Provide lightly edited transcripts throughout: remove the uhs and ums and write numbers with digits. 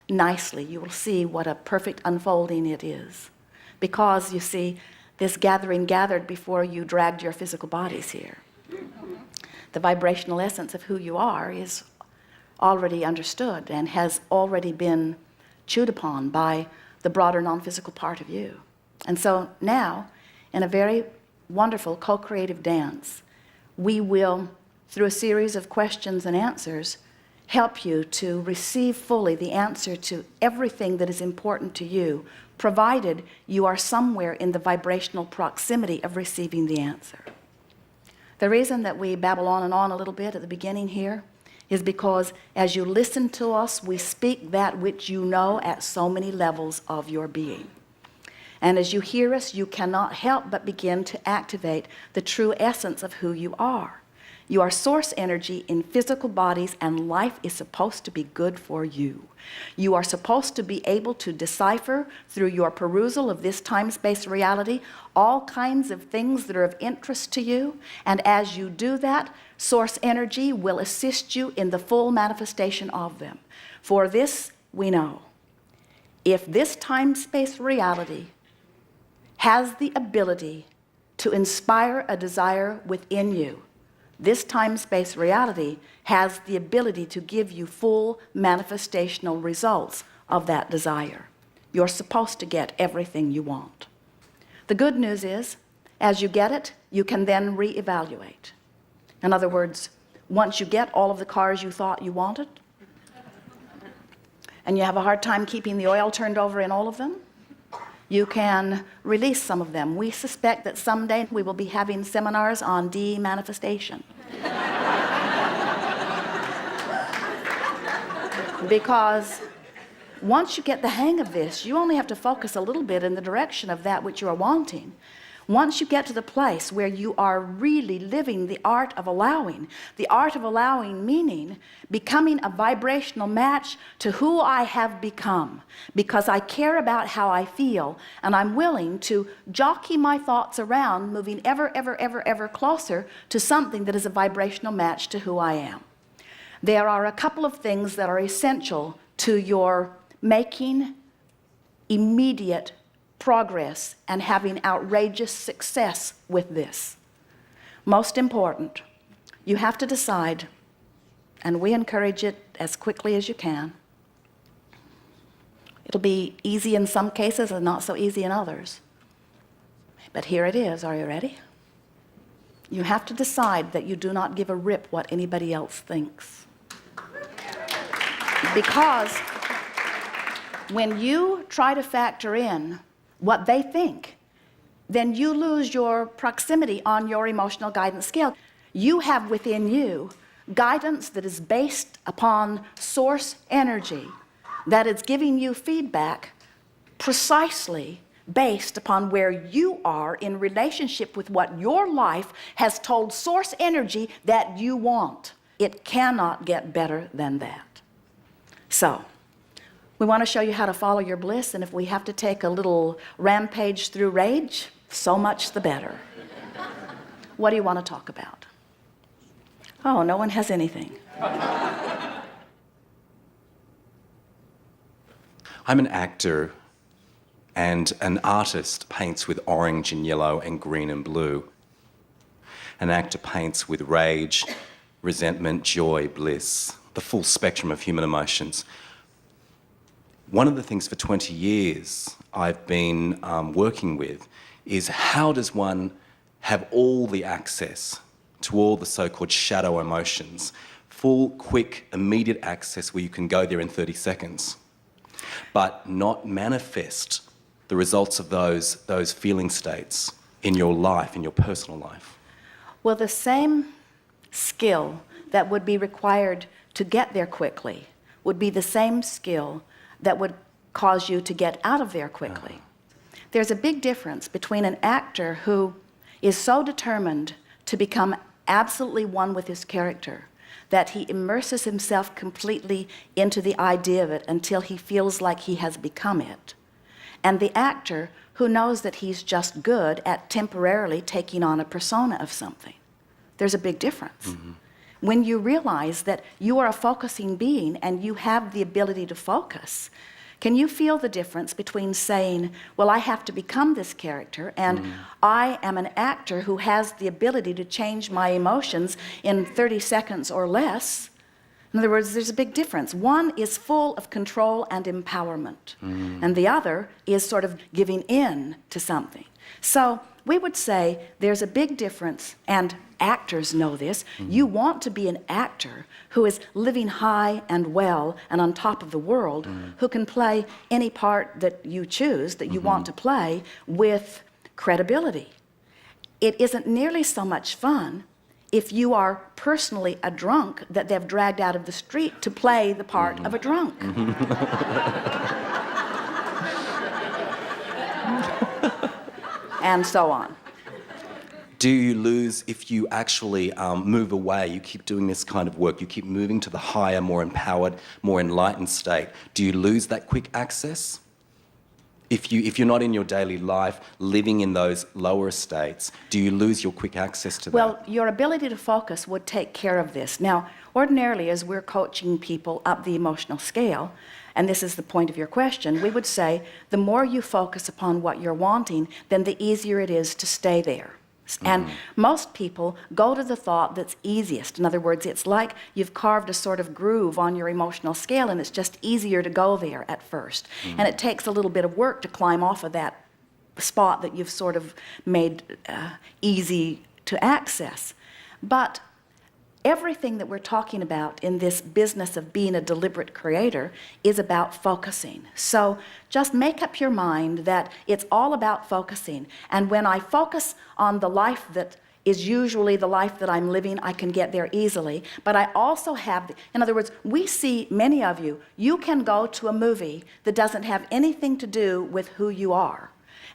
nicely, you will see what a perfect unfolding it is. Because, you see, this gathering gathered before you dragged your physical bodies here. The vibrational essence of who you are is already understood and has already been chewed upon by the broader non-physical part of you. And so now, in a very wonderful co-creative dance, we will, through a series of questions and answers, help you to receive fully the answer to everything that is important to you, provided you are somewhere in the vibrational proximity of receiving the answer. The reason that we babble on and on a little bit at the beginning here is because as you listen to us, we speak that which you know at so many levels of your being. And as you hear us, you cannot help but begin to activate the true essence of who you are. You are source energy in physical bodies, and life is supposed to be good for you. You are supposed to be able to decipher through your perusal of this time-space reality all kinds of things that are of interest to you, and as you do that, source energy will assist you in the full manifestation of them. For this we know, if this time-space reality has the ability to inspire a desire within you, this time-space reality has the ability to give you full manifestational results of that desire. You're supposed to get everything you want. The good news is, as you get it, you can then reevaluate. In other words, once you get all of the cars you thought you wanted, and you have a hard time keeping the oil turned over in all of them, you can release some of them. We suspect that someday we will be having seminars on de-manifestation. Because once you get the hang of this, you only have to focus a little bit in the direction of that which you are wanting. Once you get to the place where you are really living the art of allowing meaning becoming a vibrational match to who I have become, because I care about how I feel, and I'm willing to jockey my thoughts around, moving ever closer to something that is a vibrational match to who I am. There are a couple of things that are essential to your making immediate progress and having outrageous success with this. Most important, you have to decide, and we encourage it as quickly as you can. It'll be easy in some cases and not so easy in others. But here it is. Are you ready? You have to decide that you do not give a rip what anybody else thinks. Because when you try to factor in what they think, then you lose your proximity on your emotional guidance scale. You have within you guidance that is based upon source energy, that is giving you feedback precisely based upon where you are in relationship with what your life has told source energy that you want. It cannot get better than that. So, we want to show you how to follow your bliss, and if we have to take a little rampage through rage, so much the better. What do you want to talk about? Oh, no one has anything. I'm an actor, and an artist paints with orange and yellow and green and blue. An actor paints with rage, resentment, joy, bliss, the full spectrum of human emotions. One of the things for 20 years I've been working with is how does one have all the access to all the so-called shadow emotions, full, quick, immediate access where you can go there in 30 seconds, but not manifest the results of those feeling states in your life, in your personal life? Well, the same skill that would be required to get there quickly would be the same skill that would cause you to get out of there quickly. There's a big difference between an actor who is so determined to become absolutely one with his character that he immerses himself completely into the idea of it until he feels like he has become it, and the actor who knows that he's just good at temporarily taking on a persona of something. There's a big difference. When you realize that you are a focusing being and you have the ability to focus, can you feel the difference between saying, well, I have to become this character, and I am an actor who has the ability to change my emotions in 30 seconds or less? In other words, there's a big difference. One is full of control and empowerment, and the other is sort of giving in to something. So we would say there's a big difference, and actors know this. You want to be an actor who is living high and well and on top of the world, who can play any part that you choose, that you want to play, with credibility. It isn't nearly so much fun if you are personally a drunk that they've dragged out of the street to play the part of a drunk. And so on. Do you lose if you actually move away? You keep doing this kind of work, you keep moving to the higher, more empowered, more enlightened state. Do you lose that quick access? If you're not in your daily life living in those lower states, do you lose your quick access to that? Well, your ability to focus would take care of this. Now, ordinarily, as we're coaching people up the emotional scale, and this is the point of your question, we would say the more you focus upon what you're wanting, then the easier it is to stay there. And most people go to the thought that's easiest. In other words, it's like you've carved a sort of groove on your emotional scale, and it's just easier to go there at first. And it takes a little bit of work to climb off of that spot that you've sort of made easy to access. But everything that we're talking about in this business of being a deliberate creator is about focusing. So just make up your mind that it's all about focusing. And when I focus on the life that is usually the life that I'm living, I can get there easily. But I also have, in other words, we see many of you, you can go to a movie that doesn't have anything to do with who you are.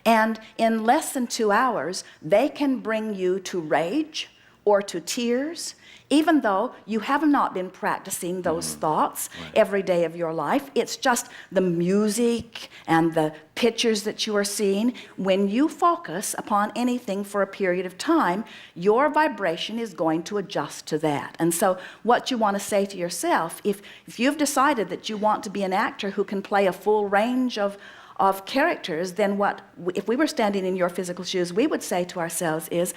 And in less than 2 hours, they can bring you to rage or to tears, even though you have not been practicing those thoughts every day of your life. It's just the music and the pictures that you are seeing. When you focus upon anything for a period of time, your vibration is going to adjust to that. And so what you want to say to yourself, if you've decided that you want to be an actor who can play a full range of characters, then if we were standing in your physical shoes, we would say to ourselves is,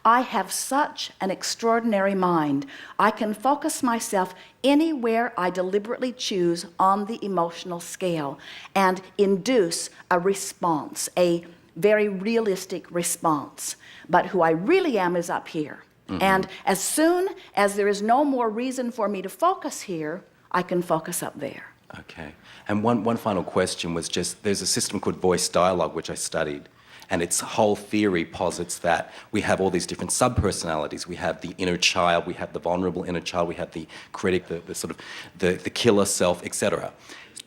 I have such an extraordinary mind. I can focus myself anywhere I deliberately choose on the emotional scale and induce a response, a very realistic response. But who I really am is up here. And as soon as there is no more reason for me to focus here, I can focus up there. Okay. And one final question was just, there's a system called voice dialogue, which I studied. And its whole theory posits that we have all these different sub-personalities. We have the inner child, we have the vulnerable inner child, we have the critic, the sort of the killer self, etc.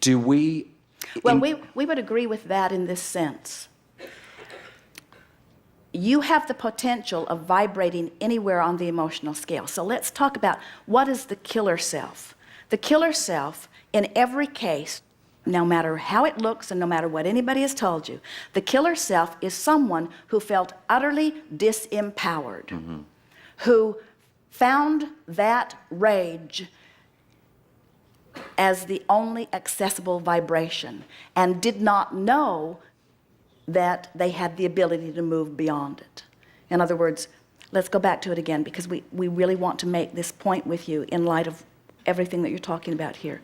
Do we... Well, we would agree with that in this sense. You have the potential of vibrating anywhere on the emotional scale. So let's talk about what is the killer self. The killer self, in every case, no matter how it looks and no matter what anybody has told you, the killer self is someone who felt utterly disempowered, who found that rage as the only accessible vibration and did not know that they had the ability to move beyond it. In other words, let's go back to it again, because we really want to make this point with you in light of everything that you're talking about here.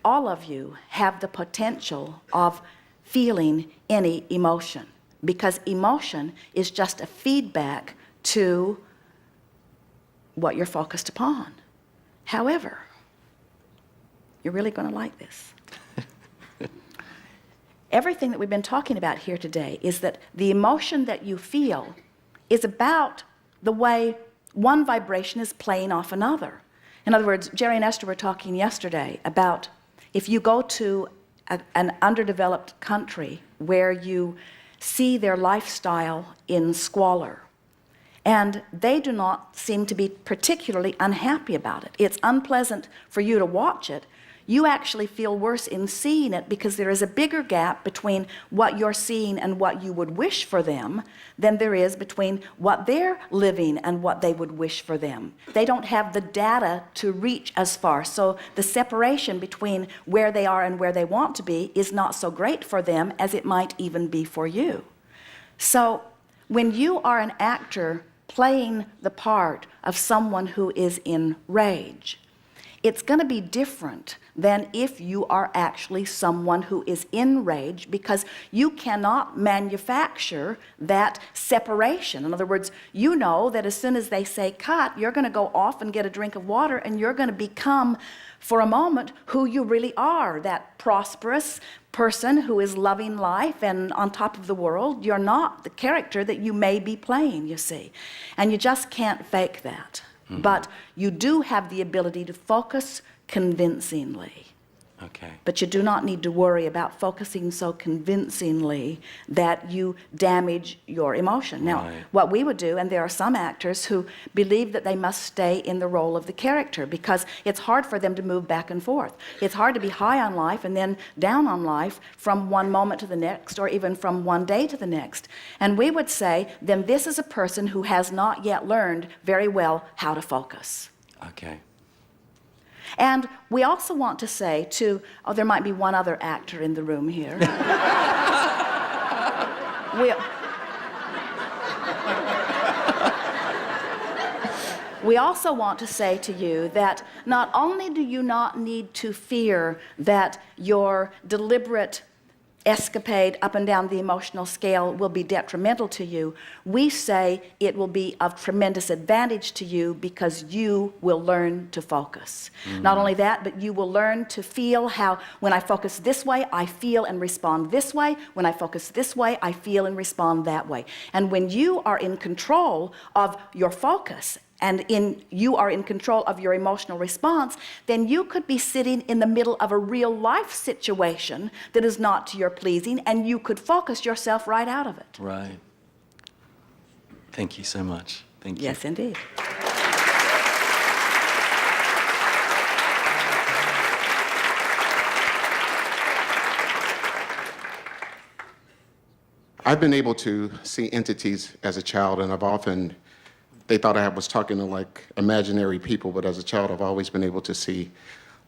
All of you have the potential of feeling any emotion, because emotion is just a feedback to what you're focused upon. However, you're really going to like this. Everything that we've been talking about here today is that the emotion that you feel is about the way one vibration is playing off another. In other words, Jerry and Esther were talking yesterday about if you go to an underdeveloped country where you see their lifestyle in squalor, and they do not seem to be particularly unhappy about it. It's unpleasant for you to watch it. you actually feel worse in seeing it because there is a bigger gap between what you're seeing and what you would wish for them than there is between what they're living and what they would wish for them. They don't have the data to reach as far, so the separation between where they are and where they want to be is not so great for them as it might even be for you. So when you are an actor playing the part of someone who is in rage, it's going to be different than if you are actually someone who is in rage, because you cannot manufacture that separation. In other words, you know that as soon as they say cut, you're going to go off and get a drink of water, and you're going to become, for a moment, who you really are, that prosperous person who is loving life and on top of the world. You're not the character that you may be playing, you see. And you just can't fake that. Mm-hmm. But you do have the ability to focus convincingly. Okay. But you do not need to worry about focusing so convincingly that you damage your emotion. Now, Right. what we would do, and there are some actors who believe that they must stay in the role of the character because it's hard for them to move back and forth. It's hard to be high on life and then down on life from one moment to the next, or even from one day to the next. And we would say, then this is a person who has not yet learned very well how to focus. Okay. And we also want to say to, oh, there might be one other actor in the room here. We also want to say to you that not only do you not need to fear that your deliberate escapade up and down the emotional scale will be detrimental to you, we say it will be of tremendous advantage to you because you will learn to focus. Not only that, but you will learn to feel how when I focus this way, I feel and respond this way. When I focus this way, I feel and respond that way. And when you are in control of your focus and you are in control of your emotional response, then you could be sitting in the middle of a real life situation that is not to your pleasing, and you could focus yourself right out of it. Right. Thank you so much. Thank you. Yes, indeed. I've been able to see entities as a child, and they thought I was talking to like imaginary people, but as a child I've always been able to see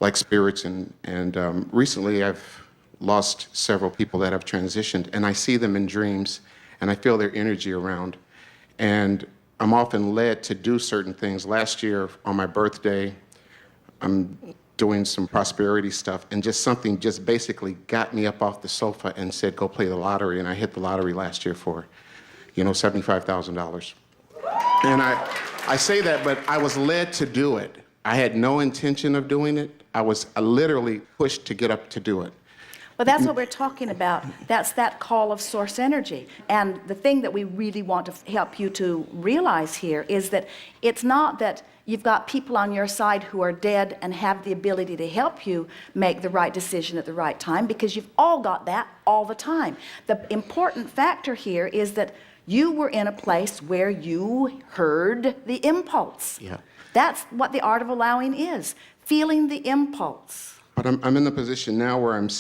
like spirits, and recently I've lost several people that have transitioned, and I see them in dreams and I feel their energy around, and I'm often led to do certain things. Last year on my birthday, I'm doing some prosperity stuff, and something basically got me up off the sofa and said, go play the lottery, and I hit the lottery last year for, $75,000. And I say that, but I was led to do it. I had no intention of doing it. I was literally pushed to get up to do it. Well, that's what we're talking about. That's that call of source energy. And the thing that we really want to help you to realize here is that it's not that you've got people on your side who are dead and have the ability to help you make the right decision at the right time, because you've all got that all the time. The important factor here is that you were in a place where you heard the impulse. Yeah. That's what the art of allowing is, feeling the impulse. But I'm in the position now where I'm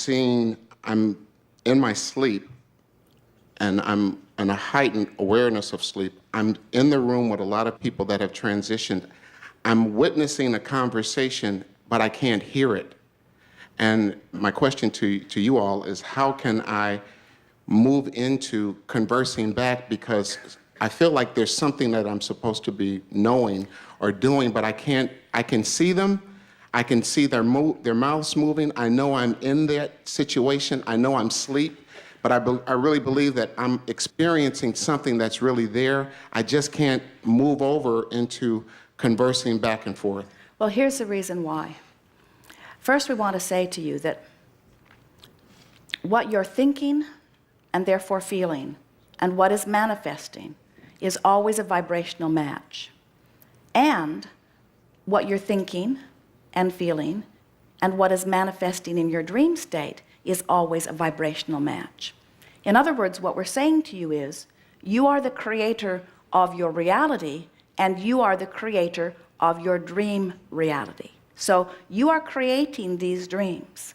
in my sleep, and I'm in a heightened awareness of sleep. I'm in the room with a lot of people that have transitioned. I'm witnessing a conversation, but I can't hear it. And my question to you all is, how can I move into conversing back, because I feel like there's something that I'm supposed to be knowing or doing, but I can see them. I can see their mouths moving. I know I'm in that situation. I know I'm asleep, but I really believe that I'm experiencing something that's really there. I just can't move over into conversing back and forth. Well, here's the reason why. First, we want to say to you that what you're thinking and therefore feeling and what is manifesting is always a vibrational match. And what you're thinking and feeling and what is manifesting in your dream state is always a vibrational match. In other words, what we're saying to you is, you are the creator of your reality, and you are the creator of your dream reality. So you are creating these dreams.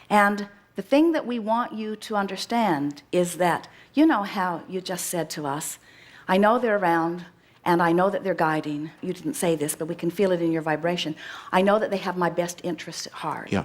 And the thing that we want you to understand is that, you know how you just said to us, I know they're around, and I know that they're guiding. You didn't say this, but we can feel it in your vibration. I know that they have my best interests at heart. Yeah.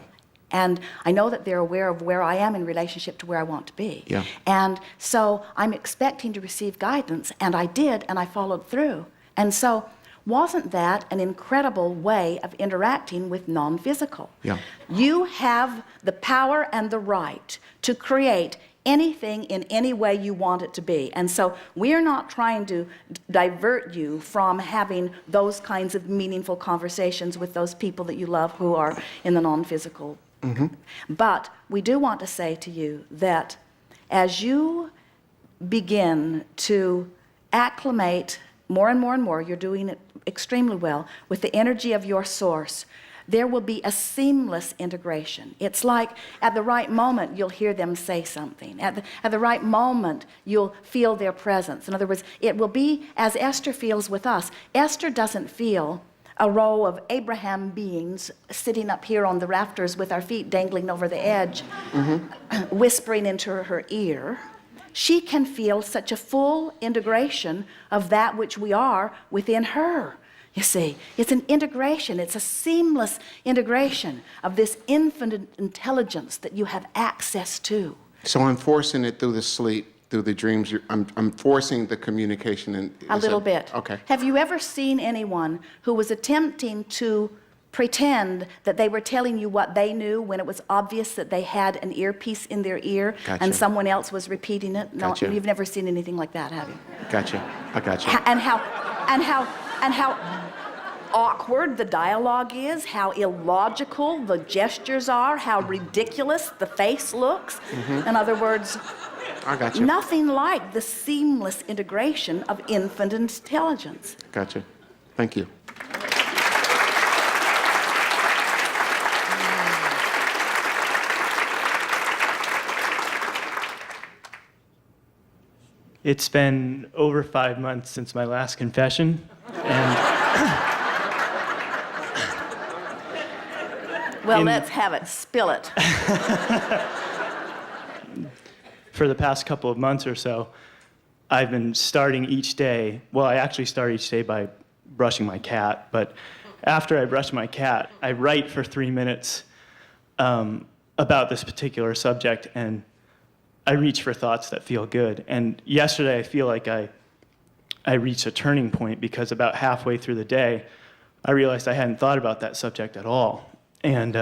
And I know that they're aware of where I am in relationship to where I want to be. Yeah. And so I'm expecting to receive guidance, and I did, and I followed through. And so wasn't that an incredible way of interacting with non-physical? Yeah. You have the power and the right to create anything in any way you want it to be. And so we're not trying to divert you from having those kinds of meaningful conversations with those people that you love who are in the non-physical. Mm-hmm. But we do want to say to you that as you begin to acclimate more and more and more, you're doing it extremely well, with the energy of your source, there will be a seamless integration. It's like at the right moment, you'll hear them say something. At the right moment, you'll feel their presence. In other words, it will be as Esther feels with us. Esther doesn't feel a row of Abraham beings sitting up here on the rafters with our feet dangling over the edge, whispering into her ear. She can feel such a full integration of that which we are within her. You see, it's an integration. It's a seamless integration of this infinite intelligence that you have access to. So I'm forcing it through the sleep, through the dreams. I'm forcing the communication. A little bit. Okay. Have you ever seen anyone who was attempting to pretend that they were telling you what they knew when it was obvious that they had an earpiece in their ear and someone else was repeating it? No, Gotcha. You've never seen anything like that, have you? Gotcha. I gotcha. And how awkward the dialogue is, how illogical the gestures are, how ridiculous the face looks. In other words, I gotcha. nothing like the seamless integration of infinite intelligence. Gotcha. Thank you. It's been over 5 months since my last confession, and Well, let's have it. Spill it. for the past couple of months or so, I've been starting each day. Well, I actually start each day by brushing my cat, but after I brush my cat, I write for 3 minutes about this particular subject, and I reach for thoughts that feel good. And yesterday, I feel like I reached a turning point, because about halfway through the day, I realized I hadn't thought about that subject at all. And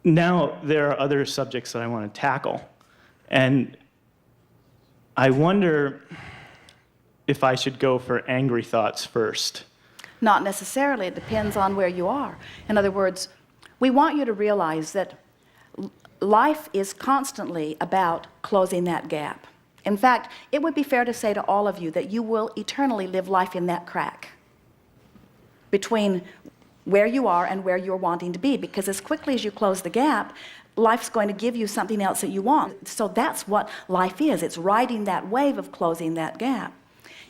now there are other subjects that I want to tackle. And I wonder if I should go for angry thoughts first. Not necessarily. It depends on where you are. In other words, we want you to realize that life is constantly about closing that gap. In fact, it would be fair to say to all of you that you will eternally live life in that crack between where you are and where you're wanting to be, because as quickly as you close the gap, life's going to give you something else that you want. So that's what life is. It's riding that wave of closing that gap.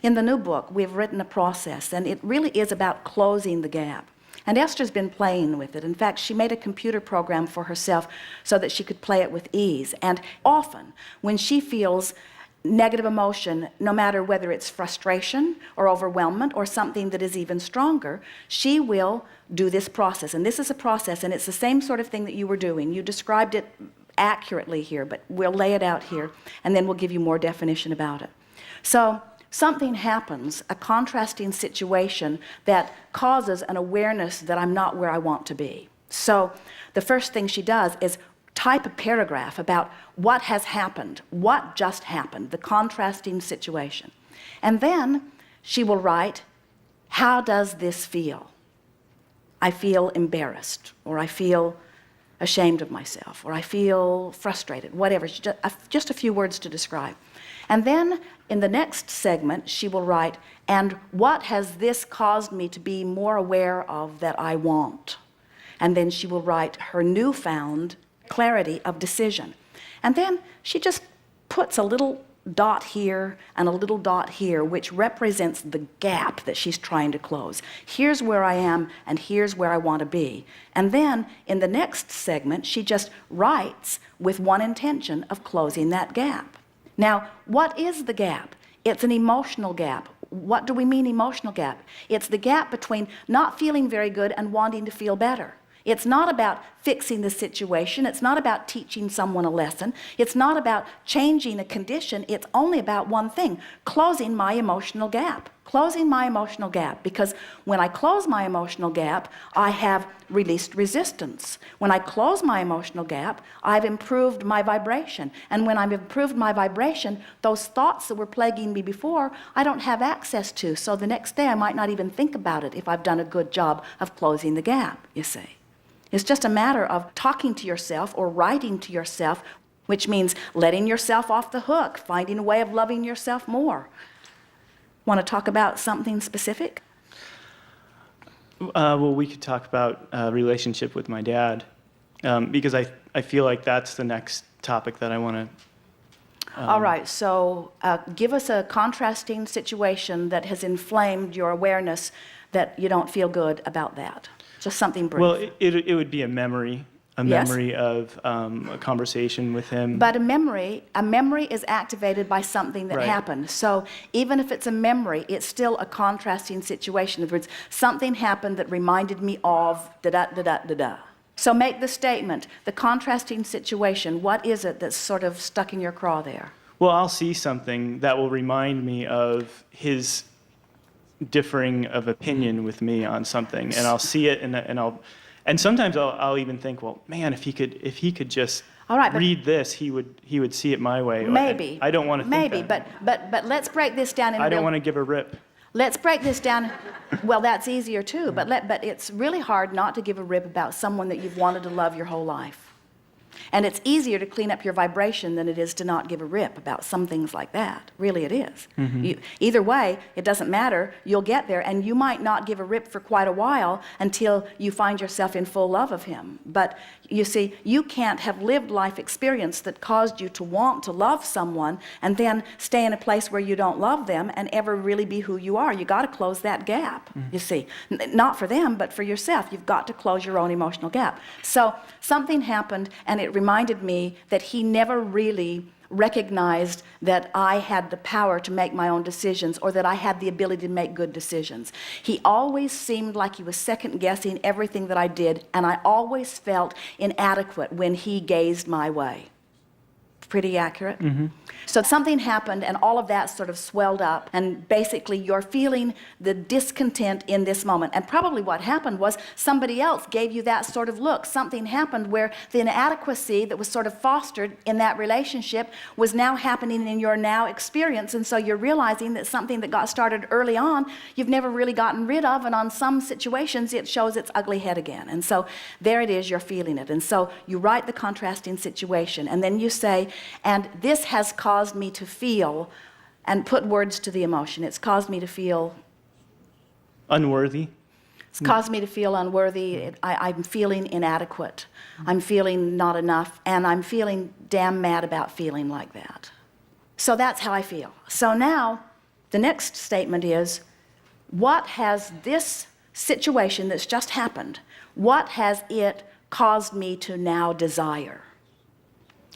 In the new book, we've written a process, and it really is about closing the gap. And Esther's been playing with it. In fact, she made a computer program for herself so that she could play it with ease. And often, when she feels negative emotion, no matter whether it's frustration or overwhelmment or something that is even stronger, she will do this process. And this is a process, and it's the same sort of thing that you were doing. You described it accurately here, but we'll lay it out here, and then we'll give you more definition about it. So something happens, a contrasting situation that causes an awareness that I'm not where I want to be. So the first thing she does is type a paragraph about what has happened, what just happened, the contrasting situation. And then she will write, how does this feel? I feel embarrassed, or I feel ashamed of myself, or I feel frustrated, whatever, just a few words to describe. And then in the next segment, she will write, and what has this caused me to be more aware of that I want? And then she will write her newfound clarity of decision. And then she just puts a little dot here and a little dot here, which represents the gap that she's trying to close. Here's where I am, and here's where I want to be. And then in the next segment, she just writes with one intention of closing that gap. Now, what is the gap? It's an emotional gap. What do we mean emotional gap? It's the gap between not feeling very good and wanting to feel better. It's not about fixing the situation. It's not about teaching someone a lesson. It's not about changing a condition. It's only about one thing: closing my emotional gap. Closing my emotional gap. Because when I close my emotional gap, I have released resistance. When I close my emotional gap, I've improved my vibration. And when I've improved my vibration, those thoughts that were plaguing me before, I don't have access to. So the next day I might not even think about it if I've done a good job of closing the gap, you see. It's just a matter of talking to yourself or writing to yourself, which means letting yourself off the hook, finding a way of loving yourself more. Want to talk about something specific? Well, we could talk about relationship with my dad, because I feel like that's the next topic that I want to. All right, so give us a contrasting situation that has inflamed your awareness that you don't feel good about that. Just something brief. Well, it would be a memory. Yes. Memory of a conversation with him. But a memory is activated by something that Right. happened. So even if it's a memory, it's still a contrasting situation. In other words, something happened that reminded me of da-da-da-da-da-da. So make the statement, the contrasting situation, what is it that's sort of stuck in your craw there? Well, I'll see something that will remind me of his differing of opinion with me on something, and I'll see it, and sometimes I'll even think, well, man, if he could just All right, but read this, he would see it my way. maybe. I don't want to think maybe, that. but let's break this down in I don't real- want to give a rip. Let's break this down. Well, that's easier too, but it's really hard not to give a rip about someone that you've wanted to love your whole life. And it's easier to clean up your vibration than it is to not give a rip about some things like that. Really, it is. Either way, it doesn't matter. You'll get there, and you might not give a rip for quite a while until you find yourself in full love of him. But you see, you can't have lived life experience that caused you to want to love someone and then stay in a place where you don't love them and ever really be who you are. You got to close that gap, you see. Not for them, but for yourself. You've got to close your own emotional gap. So something happened, and it reminded me that he never really recognized that I had the power to make my own decisions, or that I had the ability to make good decisions. He always seemed like he was second-guessing everything that I did, and I always felt inadequate when he gazed my way. Pretty accurate? So something happened, and all of that sort of swelled up, and basically you're feeling the discontent in this moment. And probably what happened was somebody else gave you that sort of look. Something happened where the inadequacy that was sort of fostered in that relationship was now happening in your now experience, and so you're realizing that something that got started early on, you've never really gotten rid of, and on some situations it shows its ugly head again. And so there it is, you're feeling it. And so you write the contrasting situation, and then you say, and this has caused me to feel, and put words to the emotion. It's caused me to feel Unworthy. It's caused me to feel unworthy. I'm feeling inadequate. I'm feeling not enough, and I'm feeling damn mad about feeling like that. So that's how I feel. So now the next statement is, what has this situation that's just happened, what has it caused me to now desire?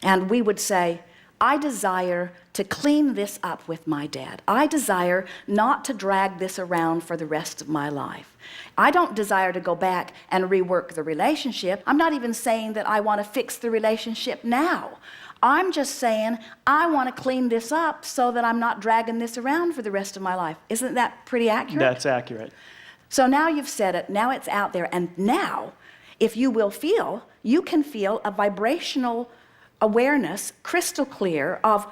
And we would say, I desire to clean this up with my dad. I desire not to drag this around for the rest of my life. I don't desire to go back and rework the relationship. I'm not even saying that I want to fix the relationship now. I'm just saying I want to clean this up so that I'm not dragging this around for the rest of my life. Isn't that pretty accurate? That's accurate. So now you've said it, now it's out there, and now, if you will feel, you can feel a vibrational awareness, crystal clear, of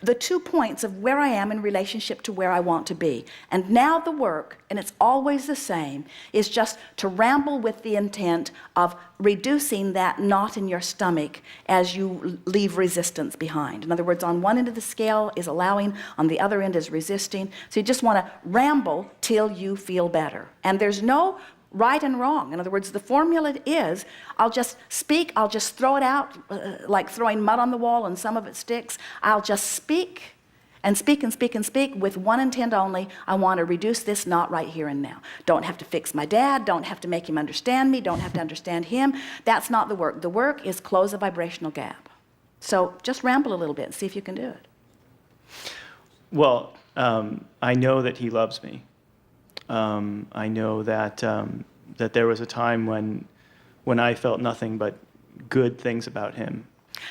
the 2 points of where I am in relationship to where I want to be. And now the work, and it's always the same, is just to ramble with the intent of reducing that knot in your stomach as you leave resistance behind. In other words, on one end of the scale is allowing, on the other end is resisting. So you just want to ramble till you feel better. And there's no right and wrong. In other words, the formula is, I'll just speak, I'll just throw it out like throwing mud on the wall and some of it sticks. I'll just speak and speak and speak and speak with one intent only. I want to reduce this knot right here and now. Don't have to fix my dad, don't have to make him understand me, don't have to understand him. That's not the work. The work is close a vibrational gap. So just ramble a little bit and see if you can do it. Well, I know that he loves me. I know that that there was a time when I felt nothing but good things about him.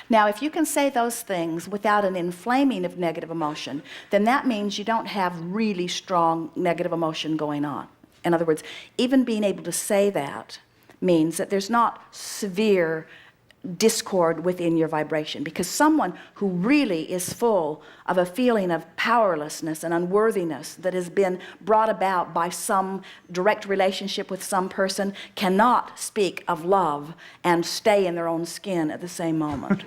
Now, if you can say those things without an inflaming of negative emotion, then that means you don't have really strong negative emotion going on. In other words, even being able to say that means that there's not severe discord within your vibration, because someone who really is full of a feeling of powerlessness and unworthiness that has been brought about by some direct relationship with some person cannot speak of love and stay in their own skin at the same moment.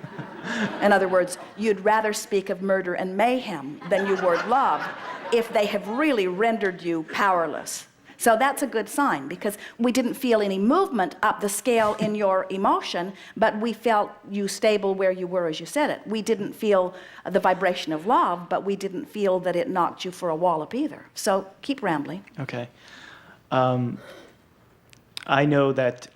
In other words, you'd rather speak of murder and mayhem than you would love if they have really rendered you powerless. So that's a good sign, because we didn't feel any movement up the scale in your emotion, but we felt you stable where you were as you said it. We didn't feel the vibration of love, but we didn't feel that it knocked you for a wallop either. So keep rambling. Okay. I know that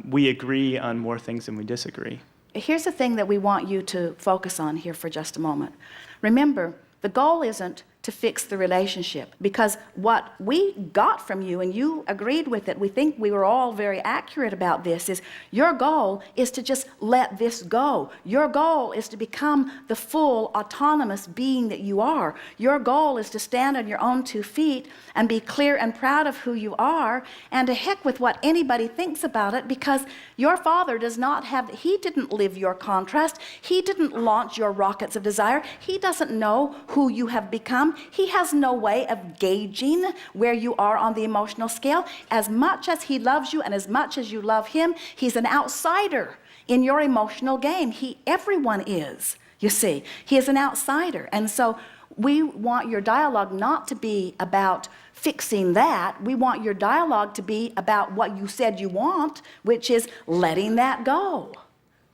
we agree on more things than we disagree. Here's the thing that we want you to focus on here for just a moment. Remember, the goal isn't to fix the relationship, because what we got from you, and you agreed with it, we think we were all very accurate about this, is your goal is to just let this go. Your goal is to become the full autonomous being that you are. Your goal is to stand on your own 2 feet and be clear and proud of who you are, and to heck with what anybody thinks about it, because your father does not have, he didn't live your contrast, he didn't launch your rockets of desire, he doesn't know who you have become. He has no way of gauging where you are on the emotional scale. As much as he loves you and as much as you love him, he's an outsider in your emotional game. Everyone is, you see. He is an outsider. And so we want your dialogue not to be about fixing that. We want your dialogue to be about what you said you want, which is letting that go.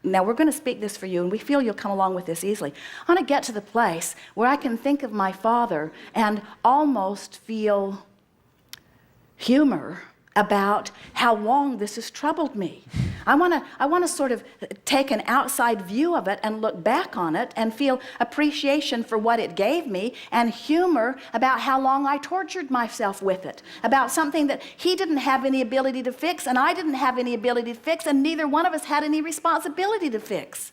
Now, we're going to speak this for you, and we feel you'll come along with this easily. I want to get to the place where I can think of my father and almost feel humor about how long this has troubled me. I want to sort of take an outside view of it and look back on it and feel appreciation for what it gave me, and humor about how long I tortured myself with it, about something that he didn't have any ability to fix and I didn't have any ability to fix, and neither one of us had any responsibility to fix.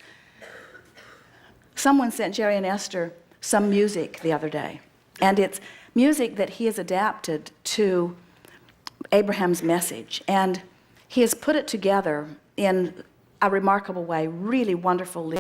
Someone sent Jerry and Esther some music the other day, and it's music that he has adapted to Abraham's message, and he has put it together in a remarkable way, really wonderful lyrics.